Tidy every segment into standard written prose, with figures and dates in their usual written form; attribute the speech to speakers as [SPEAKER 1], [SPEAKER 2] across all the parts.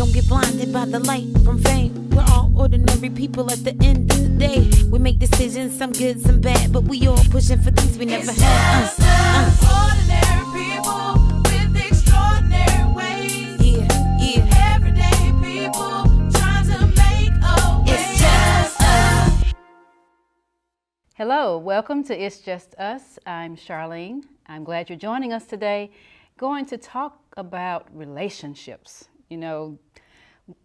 [SPEAKER 1] Don't get blinded by the light from fame. We're all ordinary people at the end of the day. We make decisions, some good, some bad, but we all pushing for things we never had.
[SPEAKER 2] Ordinary people with extraordinary ways.
[SPEAKER 1] Yeah.
[SPEAKER 2] Everyday people trying to make a way.
[SPEAKER 1] It's just us.
[SPEAKER 3] Hello, welcome to It's Just Us. I'm Charlene. I'm glad you're joining us today. Going to talk about relationships. You know,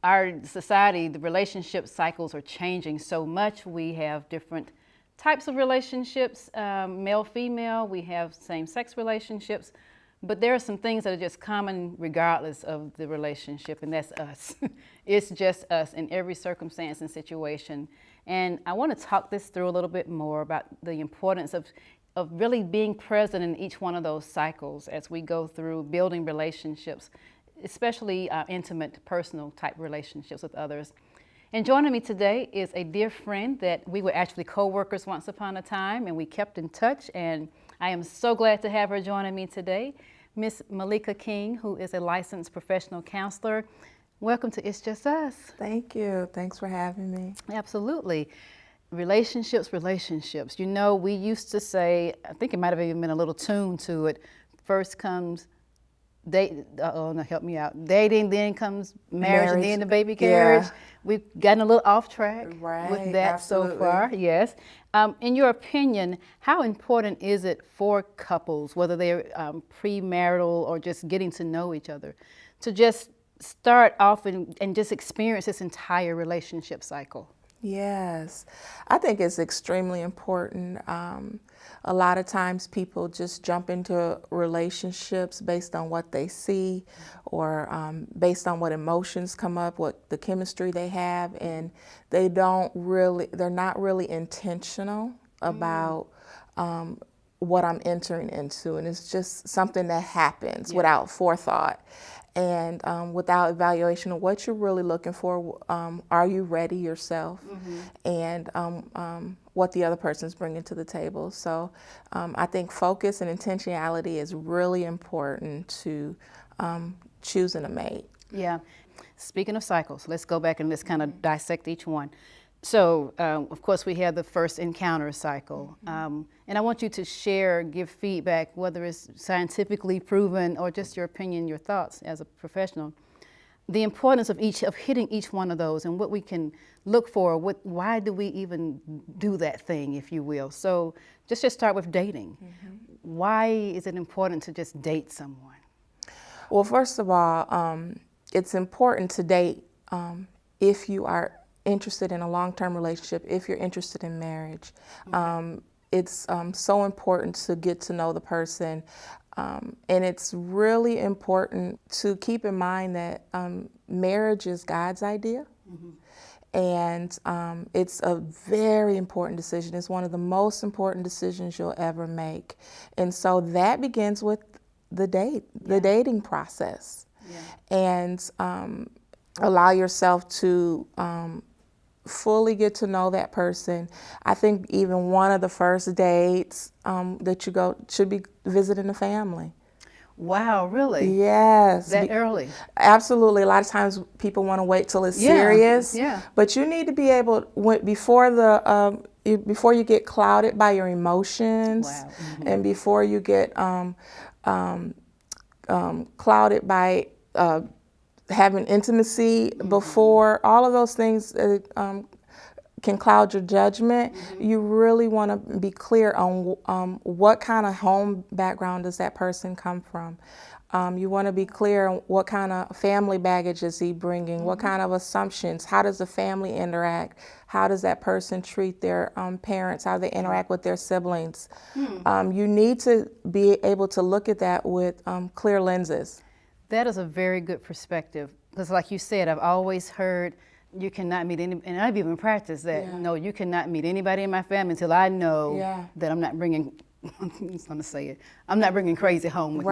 [SPEAKER 3] our society, the relationship cycles are changing so much. We have different types of relationships, male, female. We have same-sex relationships. But there are some things that are just common regardless of the relationship, and that's us. It's just us in every circumstance and situation. And I want to talk this through a little bit more about the importance of really being present in each one of those cycles as we go through building relationships, especially intimate, personal type relationships with others. And joining me today is a dear friend that we were actually co-workers once upon a time, and we kept in touch, and I am so glad to have her joining me today, Miss Malika King, who is a licensed professional counselor. Welcome to It's Just Us.
[SPEAKER 4] Thank you. Thanks for having me.
[SPEAKER 3] Absolutely. Relationships. You know, we used to say, I think it might have even been a little tune to it, first comes dating, help me out. Dating, then comes marriage, and then the baby carriage.
[SPEAKER 4] Yeah.
[SPEAKER 3] We've gotten a little off track
[SPEAKER 4] Right,
[SPEAKER 3] with that
[SPEAKER 4] absolutely.
[SPEAKER 3] so far, yes. In your opinion, how important is it for couples, whether they're premarital or just getting to know each other, to just start off and just experience this entire relationship cycle?
[SPEAKER 4] Yes, I think it's extremely important. A lot of times people just jump into relationships based on what they see or based on what emotions come up, what the chemistry they have, and they're not really intentional about what I'm entering into, and it's just something that happens without forethought. And without evaluation of what you're really looking for, are you ready yourself, and what the other person's bringing to the table. So I think focus and intentionality is really important to choosing a mate.
[SPEAKER 3] Yeah. Speaking of cycles, let's go back and let's kind of dissect each one. So, of course, we had the first encounter cycle. And I want you to give feedback, whether it's scientifically proven or just your opinion, your thoughts as a professional. The importance of hitting each one of those and what we can look for. Why do we even do that thing, if you will? So, just start with dating. Why is it important to just date someone?
[SPEAKER 4] Well, first of all, it's important to date if you are interested in a long-term relationship, if you're interested in marriage. It's so important to get to know the person, and it's really important to keep in mind that marriage is God's idea, and it's a very important decision. It's one of the most important decisions you'll ever make, and so that begins with the dating process, and allow yourself to fully get to know that person. I think even one of the first dates that you go should be visiting the family.
[SPEAKER 3] Wow, really?
[SPEAKER 4] Yes.
[SPEAKER 3] That early?
[SPEAKER 4] Absolutely. A lot of times people want to wait till it's serious.
[SPEAKER 3] Yeah.
[SPEAKER 4] But you need to be able, before you get clouded by your emotions, and before you get clouded by having intimacy, before all of those things can cloud your judgment, you really want to be clear on what kind of home background does that person come from. You want to be clear on what kind of family baggage is he bringing, what kind of assumptions, how does the family interact, how does that person treat their parents, how they interact with their siblings. You need to be able to look at that with clear lenses.
[SPEAKER 3] That is a very good perspective, because like you said, I've always heard you cannot meet any, and I've even practiced that. No, you cannot meet anybody in my family until I know that I'm not bringing, I'm just going to say it, I'm not bringing crazy home with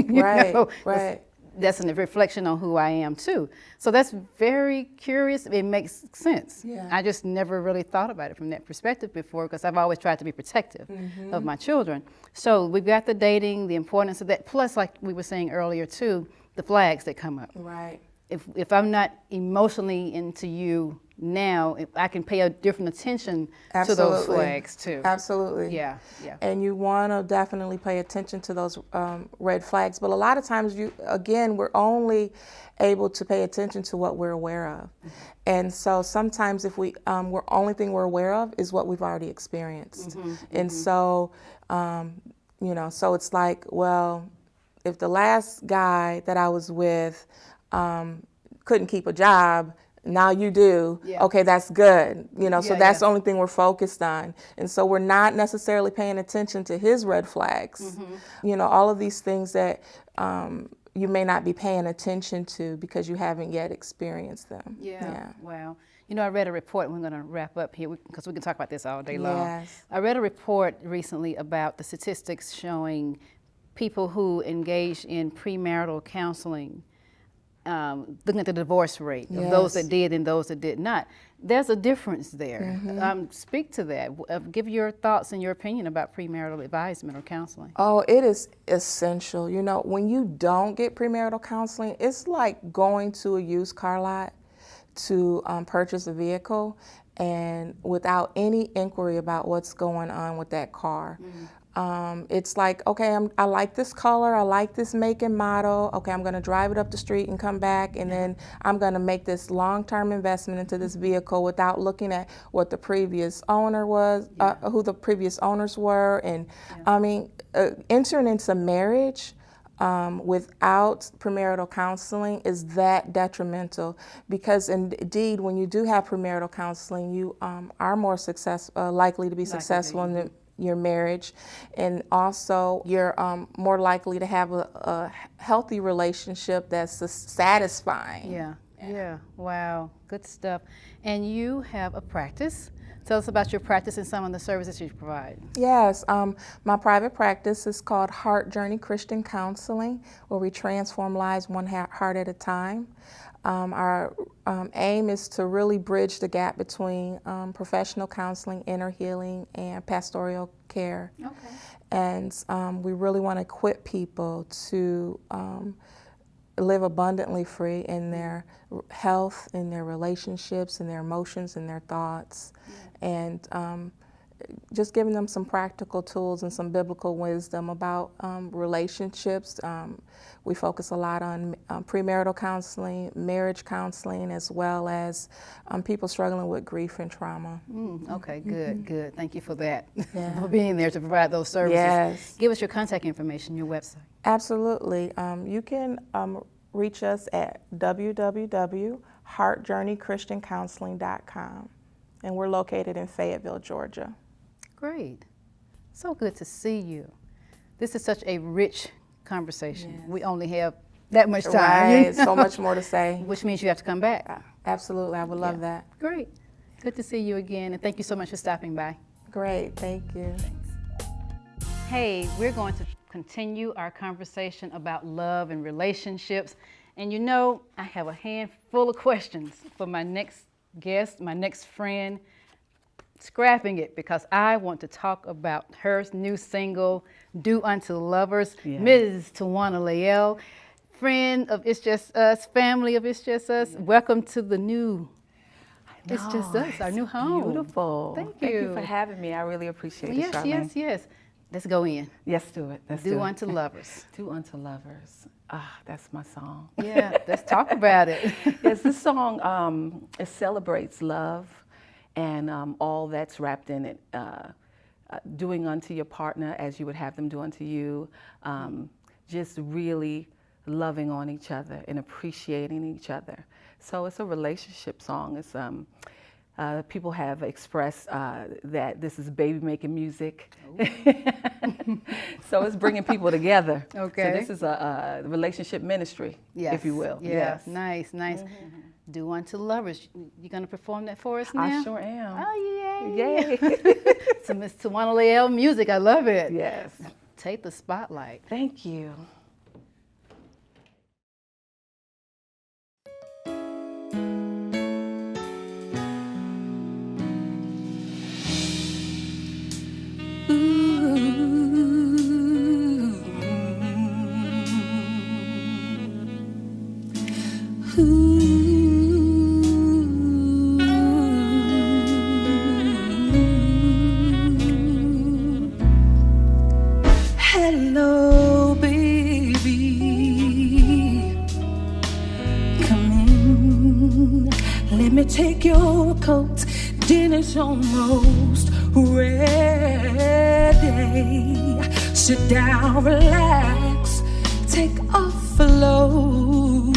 [SPEAKER 3] me.
[SPEAKER 4] Right.
[SPEAKER 3] That's a reflection on who I am too. So that's very curious. It makes sense. I just never really thought about it from that perspective before, because I've always tried to be protective of my children. So we've got the dating, the importance of that, plus like we were saying earlier too, the flags that come up.
[SPEAKER 4] Right.
[SPEAKER 3] if I'm not emotionally into you now, if I can pay a different attention to those flags too.
[SPEAKER 4] Absolutely.
[SPEAKER 3] Yeah, yeah.
[SPEAKER 4] And you want to definitely pay attention to those red flags. But a lot of times, we're only able to pay attention to what we're aware of. And so sometimes if we're only thing we're aware of is what we've already experienced. And so, so it's like, well, if the last guy that I was with couldn't keep a job, now you do.
[SPEAKER 3] Yeah.
[SPEAKER 4] Okay, that's good. So that's
[SPEAKER 3] yeah.
[SPEAKER 4] the only thing we're focused on. And so we're not necessarily paying attention to his red flags. All of these things that you may not be paying attention to because you haven't yet experienced them.
[SPEAKER 3] Yeah. Wow. I read a report, and we're going to wrap up here because we can talk about this all day long.
[SPEAKER 4] Yes.
[SPEAKER 3] I read a report recently about the statistics showing people who engage in premarital counseling, looking at the divorce rate of those that did and those that did not. There's a difference there. Speak to that. Give your thoughts and your opinion about premarital advisement or counseling.
[SPEAKER 4] Oh, it is essential. When you don't get premarital counseling, it's like going to a used car lot to purchase a vehicle and without any inquiry about what's going on with that car. It's like, okay, I like this color, I like this make and model. Okay, I'm going to drive it up the street and come back, and then I'm going to make this long-term investment into this vehicle without looking at what the previous owner was, who the previous owners were. And I mean, entering into marriage without premarital counseling is that detrimental, because indeed, when you do have premarital counseling, you are more likely to be successful in your marriage, and also you're more likely to have a healthy relationship that's satisfying.
[SPEAKER 3] Yeah. Wow, good stuff. And you have a practice. Tell us about your practice and some of the services you provide.
[SPEAKER 4] Yes, my private practice is called Heart Journey Christian Counseling, where we transform lives one heart at a time. Our aim is to really bridge the gap between professional counseling, inner healing, and pastoral care.
[SPEAKER 3] Okay.
[SPEAKER 4] And we really want to equip people to live abundantly free in their health, in their relationships, in their emotions, in their thoughts. And just giving them some practical tools and some biblical wisdom about relationships. We focus a lot on premarital counseling, marriage counseling, as well as people struggling with grief and trauma.
[SPEAKER 3] Okay, good. Thank you for that, for being there to provide those services.
[SPEAKER 4] Yes.
[SPEAKER 3] Give us your contact information, your website.
[SPEAKER 4] Absolutely. You can reach us at www.heartjourneychristiancounseling.com, and we're located in Fayetteville, Georgia.
[SPEAKER 3] Great. So good to see you. This is such a rich conversation.
[SPEAKER 4] Yes.
[SPEAKER 3] We only have that much time.
[SPEAKER 4] Right, so much more to say.
[SPEAKER 3] Which means you have to come back.
[SPEAKER 4] Absolutely, I would love that.
[SPEAKER 3] Great. Good to see you again, and thank you so much for stopping by.
[SPEAKER 4] Great, thank you.
[SPEAKER 3] Hey, we're going to continue our conversation about love and relationships. And I have a handful of questions for my next guest, my next friend, scrapping it because I want to talk about her new single, Do Unto Lovers, Ms. Tawana Lael, friend of It's Just Us, family of It's Just Us. Welcome to the new It's Just Us, our new home.
[SPEAKER 5] Beautiful.
[SPEAKER 3] Thank you.
[SPEAKER 5] Thank you for having me. I really appreciate it, Charlene.
[SPEAKER 3] Yes. Let's go in.
[SPEAKER 5] Let's do it.
[SPEAKER 3] Do Unto Lovers.
[SPEAKER 5] Do Unto Lovers. That's my song.
[SPEAKER 3] Yeah, let's talk about it.
[SPEAKER 5] Yes, this song, it celebrates love and all that's wrapped in it. Doing unto your partner as you would have them do unto you. Just really loving on each other and appreciating each other. So it's a relationship song. It's people have expressed that this is baby making music. So it's bringing people together.
[SPEAKER 3] Okay.
[SPEAKER 5] So this is a relationship ministry, if you will.
[SPEAKER 3] Yes. Nice. Do Unto Lovers. You going to perform that for us now?
[SPEAKER 5] I sure am.
[SPEAKER 3] Oh,
[SPEAKER 5] Yay.
[SPEAKER 3] So Miss Tawana Lael music. I love it.
[SPEAKER 5] Yes.
[SPEAKER 3] Take the spotlight.
[SPEAKER 5] Thank you.
[SPEAKER 2] Hello, baby. Come in. Let me take your coat. Dinner's almost ready. Sit down, relax, take off a load.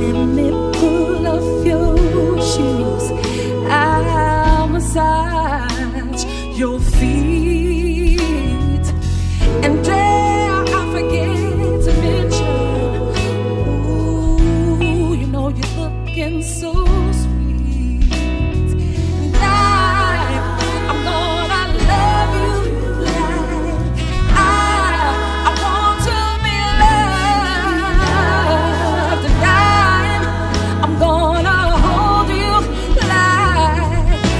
[SPEAKER 2] Let me pull off your shoes. I'll massage your feet. And dare I forget to mention, ooh, you know you're looking so sweet. And I'm gonna love you like I want to be loved. And I'm gonna hold you like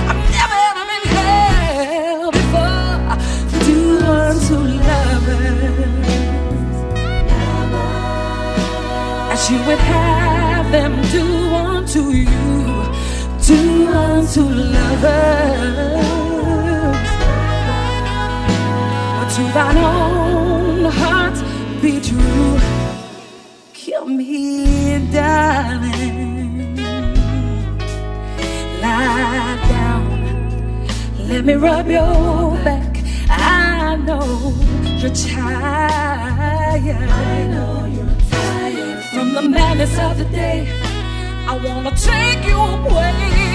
[SPEAKER 2] I've never ever been held before. Do unto lovers as you would have them do unto you. Do unto lovers, but to thine own heart be true. Kill me, darling. Lie down, let me rub your back. I know you're tired. I know you're tired from the madness of the day. I wanna take you away.